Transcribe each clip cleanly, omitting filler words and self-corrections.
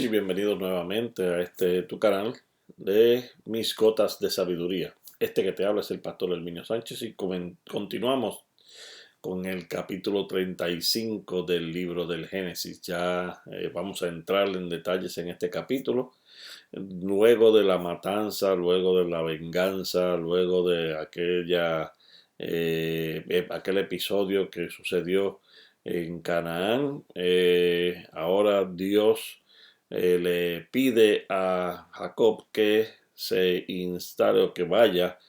Y bienvenidos nuevamente a tu canal de Mis Gotas de Sabiduría. Este que te habla es el pastor Herminio Sánchez y continuamos con el capítulo 35 del libro del Génesis. Ya vamos a entrar en detalles en este capítulo. Luego de la matanza, luego de la venganza, luego de aquel episodio que sucedió en Canaán, ahora Dios le pide a Jacob que se instale o que vaya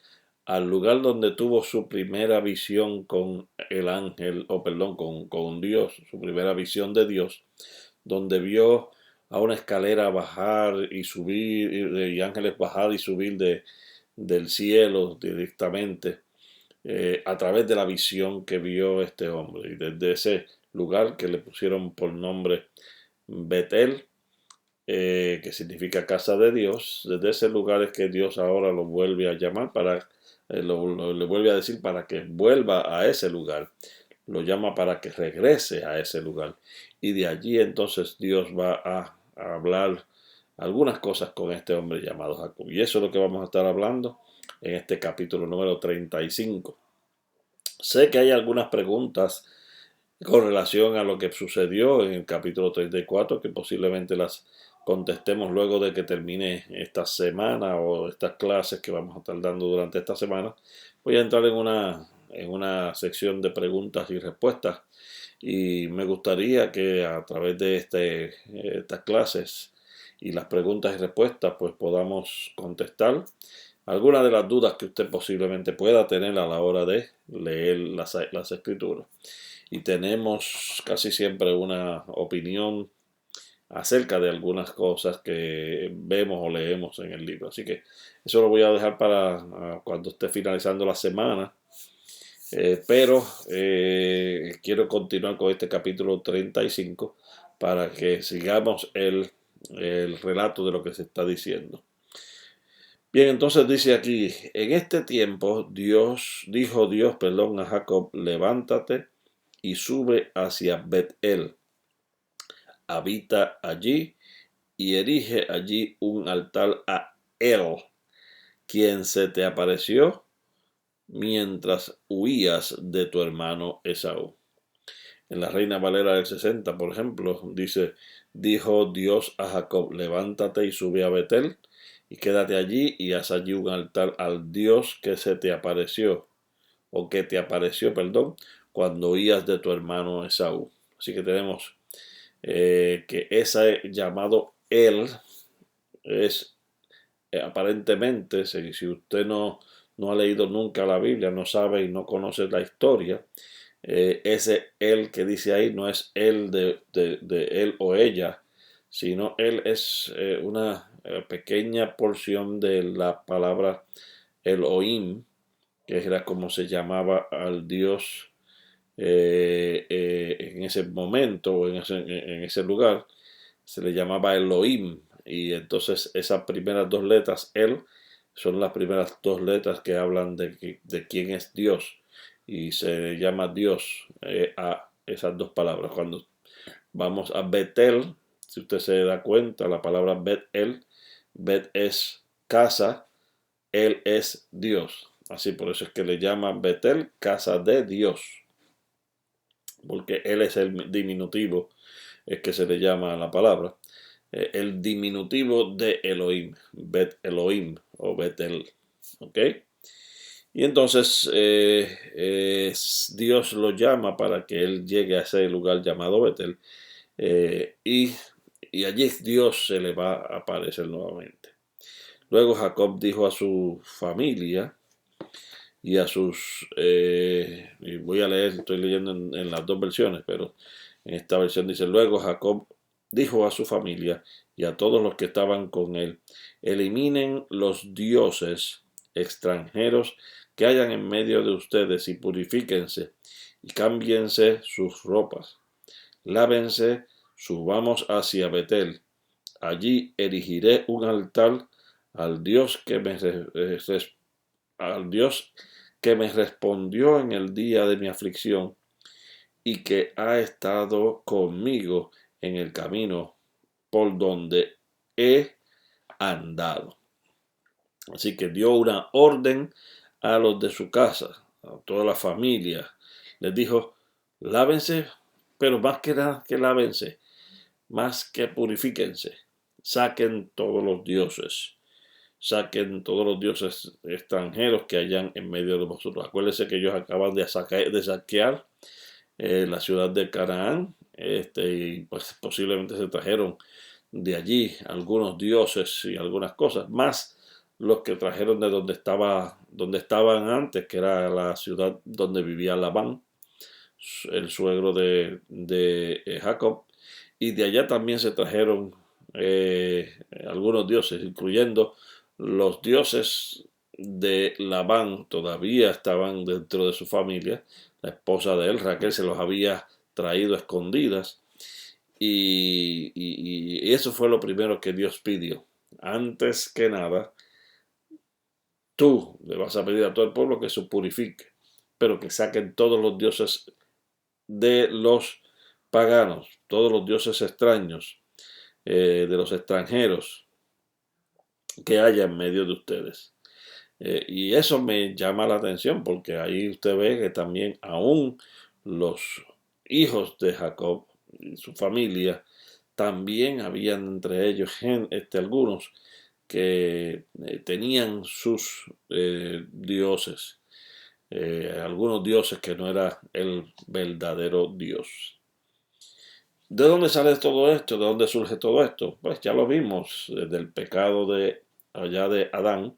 al lugar donde tuvo su primera visión con el ángel, o perdón, con Dios, su primera visión de Dios, donde vio a una escalera bajar y subir, y ángeles bajar y subir del cielo directamente, a través de la visión que vio este hombre. Y desde ese lugar que le pusieron por nombre Betel, que significa casa de Dios, desde ese lugar es que Dios ahora lo vuelve a llamar le vuelve a decir para que vuelva a ese lugar, lo llama para que regrese a ese lugar, y de allí entonces Dios va a hablar algunas cosas con este hombre llamado Jacob, y eso es lo que vamos a estar hablando en este capítulo número 35. Sé que hay algunas preguntas con relación a lo que sucedió en el capítulo 34, que posiblemente las contestemos luego de que termine esta semana o estas clases que vamos a estar dando durante esta semana. Voy a entrar en una sección de preguntas y respuestas, y me gustaría que a través de estas clases y las preguntas y respuestas pues podamos contestar algunas de las dudas que usted posiblemente pueda tener a la hora de leer las escrituras. Y tenemos casi siempre una opinión acerca de algunas cosas que vemos o leemos en el libro. Así que eso lo voy a dejar para cuando esté finalizando la semana. Pero quiero continuar con este capítulo 35 para que sigamos el relato de lo que se está diciendo. Bien, entonces dice aquí, en este tiempo dijo Dios, a Jacob, levántate y sube hacia Bet-El, habita allí y erige allí un altar a él, quien se te apareció mientras huías de tu hermano Esaú. En la Reina Valera del 60, por ejemplo, dijo Dios a Jacob, levántate y sube a Betel y quédate allí y haz allí un altar al Dios que se te apareció, o que te apareció, perdón, cuando huías de tu hermano Esaú. Así que tenemos que ese llamado él es aparentemente, si usted no ha leído nunca la Biblia, no sabe y no conoce la historia, ese él que dice ahí no es él de él o ella, sino él es una pequeña porción de la palabra Elohim, que era como se llamaba al Dios en ese momento o en ese lugar. Se le llamaba Elohim, y entonces esas primeras dos letras, él, son las primeras dos letras que hablan de quién es Dios, y se llama Dios a esas dos palabras. Cuando vamos a Betel, si usted se da cuenta, la palabra Bet-El, Bet es casa, él es Dios. Así, por eso es que le llaman Betel, casa de Dios, porque él es el diminutivo, es que se le llama a la palabra. El diminutivo de Elohim, Bet Elohim o Betel. ¿Ok? Y entonces Dios lo llama para que él llegue a ese lugar llamado Betel, y allí Dios se le va a aparecer nuevamente. Luego Jacob dijo a su familia y a y voy a leer, estoy leyendo en las dos versiones, pero en esta versión dice, luego Jacob dijo a su familia y a todos los que estaban con él, eliminen los dioses extranjeros que hayan en medio de ustedes y purifíquense y cámbiense sus ropas. Lávense, subamos hacia Betel. Allí erigiré un altar al Dios al Dios que me respondió en el día de mi aflicción y que ha estado conmigo en el camino por donde he andado. Así que dio una orden a los de su casa, a toda la familia. Les dijo, lávense, pero más que nada que lávense, más que purifíquense. Saquen todos los dioses. Saquen todos los dioses extranjeros que hayan en medio de vosotros. Acuérdense que ellos acaban de saquear la ciudad de Canaán. Y pues posiblemente se trajeron de allí algunos dioses y algunas cosas, más los que trajeron de donde estaban antes, que era la ciudad donde vivía Labán, el suegro de Jacob, y de allá también se trajeron algunos dioses, incluyendo los dioses de Labán, todavía estaban dentro de su familia. La esposa de él, Raquel, se los había traído a escondidas. Y eso fue lo primero que Dios pidió. Antes que nada, tú le vas a pedir a todo el pueblo que se purifique, pero que saquen todos los dioses de los paganos, todos los dioses extraños, de los extranjeros que haya en medio de ustedes. Y eso me llama la atención porque ahí usted ve que también aún los hijos de Jacob y su familia, también habían entre ellos algunos que tenían sus dioses, algunos dioses que no era el verdadero Dios. ¿De dónde sale todo esto? ¿De dónde surge todo esto? Pues ya lo vimos, del pecado de allá de Adán,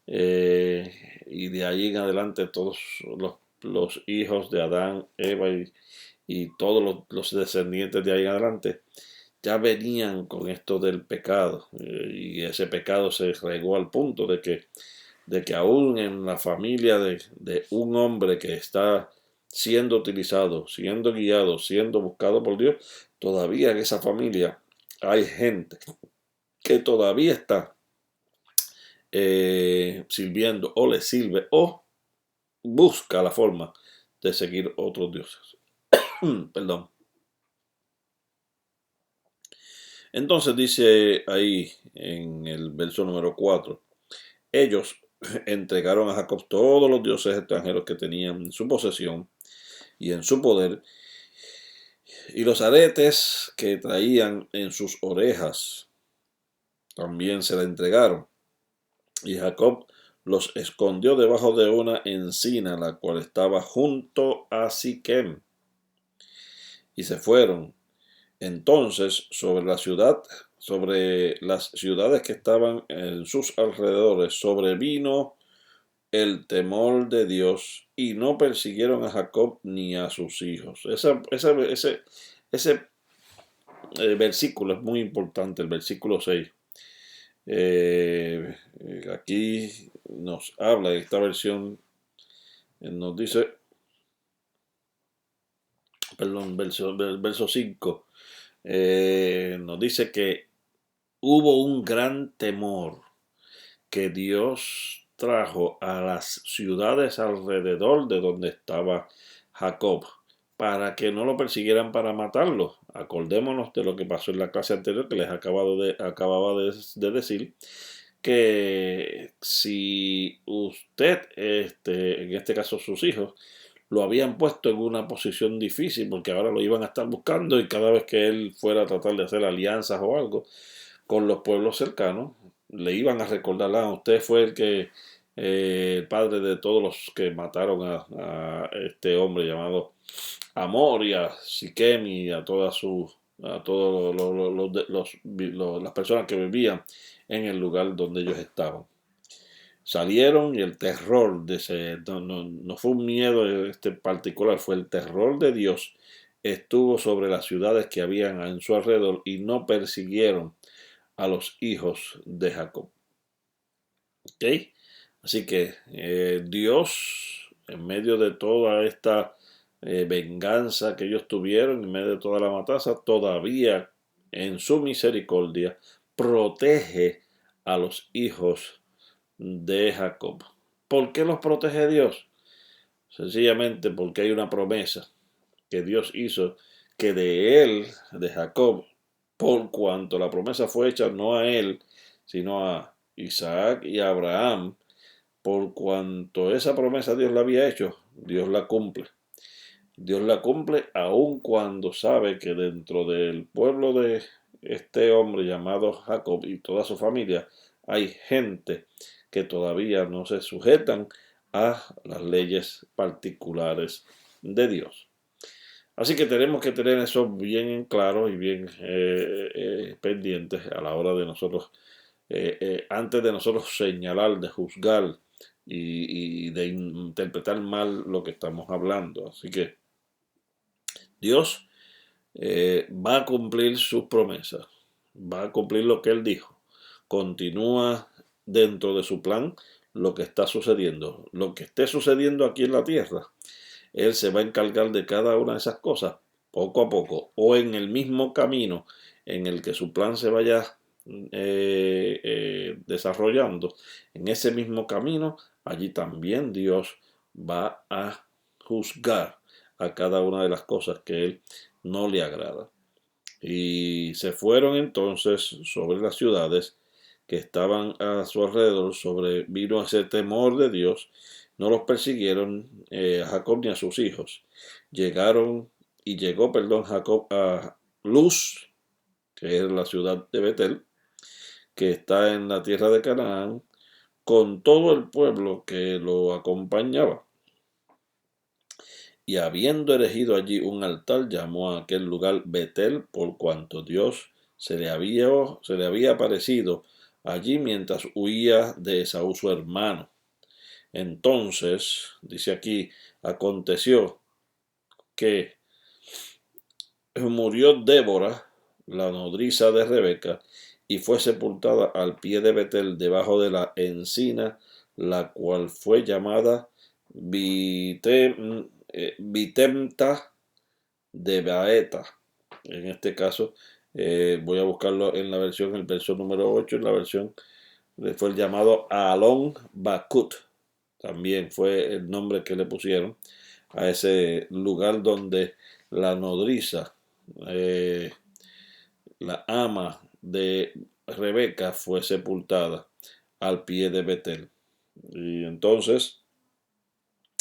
y de ahí en adelante todos los hijos de Adán, Eva y todos los descendientes de ahí en adelante ya venían con esto del pecado, y ese pecado se regó al punto de que aún en la familia de un hombre que está siendo utilizado, siendo guiado, siendo buscado por Dios, todavía en esa familia hay gente que todavía está sirviendo o le sirve o busca la forma de seguir otros dioses. Perdón. Entonces dice ahí en el verso número 4, ellos entregaron a Jacob todos los dioses extranjeros que tenían en su posesión y en su poder, y los aretes que traían en sus orejas también se le entregaron. Y Jacob los escondió debajo de una encina, la cual estaba junto a Siquem. Y se fueron. Entonces, sobre las ciudades que estaban en sus alrededores, sobrevino el temor de Dios, y no persiguieron a Jacob ni a sus hijos. Ese versículo es muy importante, el versículo 6. Aquí nos habla, esta versión nos dice, perdón, verso 5, nos dice que hubo un gran temor que Dios trajo a las ciudades alrededor de donde estaba Jacob, para que no lo persiguieran para matarlo. Acordémonos de lo que pasó en la clase anterior que les acababa de decir, que si usted, en este caso sus hijos, lo habían puesto en una posición difícil porque ahora lo iban a estar buscando, y cada vez que él fuera a tratar de hacer alianzas o algo con los pueblos cercanos, le iban a recordar, usted fue el padre de todos los que mataron a este hombre llamado Amor, y a Siquem, y a todas las personas que vivían en el lugar donde ellos estaban. Salieron, y el terror no fue un miedo particular, fue el terror de Dios, estuvo sobre las ciudades que habían en su alrededor, y no persiguieron a los hijos de Jacob. ¿Ok? Así que Dios, en medio de toda esta venganza que ellos tuvieron, en medio de toda la matanza, todavía en su misericordia protege a los hijos de Jacob. ¿Por qué los protege Dios? Sencillamente porque hay una promesa que Dios hizo, que de él, de Jacob, por cuanto la promesa fue hecha no a él, sino a Isaac y a Abraham, por cuanto esa promesa Dios la había hecho, Dios la cumple. Dios la cumple aun cuando sabe que dentro del pueblo de este hombre llamado Jacob y toda su familia hay gente que todavía no se sujetan a las leyes particulares de Dios. Así que tenemos que tener eso bien en claro y bien pendientes a la hora de nosotros, antes de nosotros señalar, de juzgar y de interpretar mal lo que estamos hablando. Así que Dios va a cumplir sus promesas, va a cumplir lo que Él dijo. Continúa dentro de su plan lo que está sucediendo, lo que esté sucediendo aquí en la tierra. Él se va a encargar de cada una de esas cosas poco a poco o en el mismo camino en el que su plan se vaya desarrollando. En ese mismo camino, allí también Dios va a juzgar a cada una de las cosas que Él no le agrada. Y se fueron entonces sobre las ciudades que estaban a su alrededor, sobrevino ese temor de Dios, no los persiguieron a Jacob ni a sus hijos. Llegó Jacob a Luz, que es la ciudad de Betel, que está en la tierra de Canaán, con todo el pueblo que lo acompañaba. Y habiendo erigido allí un altar, llamó a aquel lugar Betel, por cuanto Dios se le había aparecido allí mientras huía de Esaú su hermano. Entonces, dice aquí, aconteció que murió Débora, la nodriza de Rebeca, y fue sepultada al pie de Betel, debajo de la encina, la cual fue llamada Vitemta de Baeta. En este caso, voy a buscarlo en la versión, el verso número 8, en la versión, fue el llamado Alon Bakut. También fue el nombre que le pusieron a ese lugar donde la nodriza, la ama de Rebeca, fue sepultada al pie de Betel. Y entonces,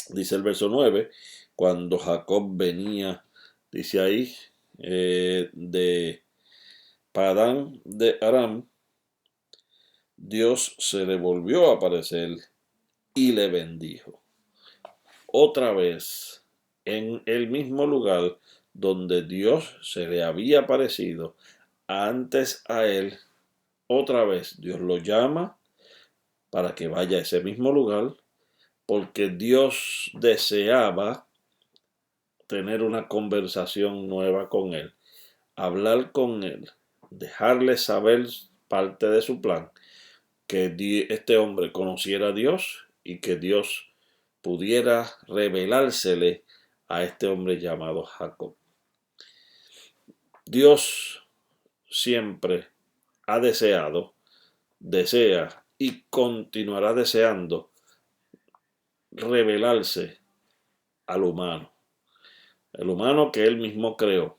dice el verso 9, cuando Jacob venía, dice ahí, de Padán de Aram, Dios se le volvió a aparecer y le bendijo. Otra vez, en el mismo lugar donde Dios se le había aparecido antes a él, otra vez Dios lo llama para que vaya a ese mismo lugar, porque Dios deseaba tener una conversación nueva con él, hablar con él, dejarle saber parte de su plan, que este hombre conociera a Dios y que Dios pudiera revelársele a este hombre llamado Jacob. Dios siempre ha deseado, desea y continuará deseando revelarse al humano. El humano que él mismo creó,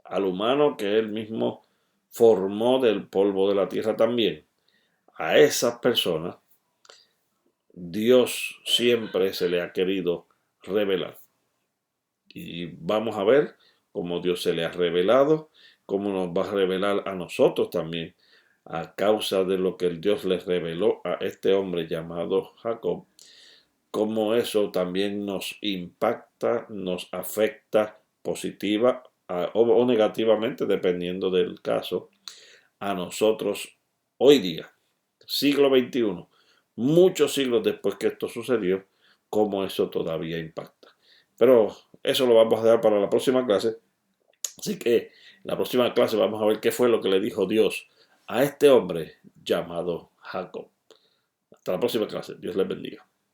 al humano que él mismo formó del polvo de la tierra también. A esas personas Dios siempre se le ha querido revelar. Y vamos a ver cómo Dios se le ha revelado, cómo nos va a revelar a nosotros también, a causa de lo que el Dios le reveló a este hombre llamado Jacob, cómo eso también nos impacta, nos afecta positiva o negativamente, dependiendo del caso, a nosotros hoy día, siglo XXI, muchos siglos después que esto sucedió, cómo eso todavía impacta. Pero eso lo vamos a dejar para la próxima clase. Así que en la próxima clase vamos a ver qué fue lo que le dijo Dios a este hombre llamado Jacob. Hasta la próxima clase. Dios les bendiga.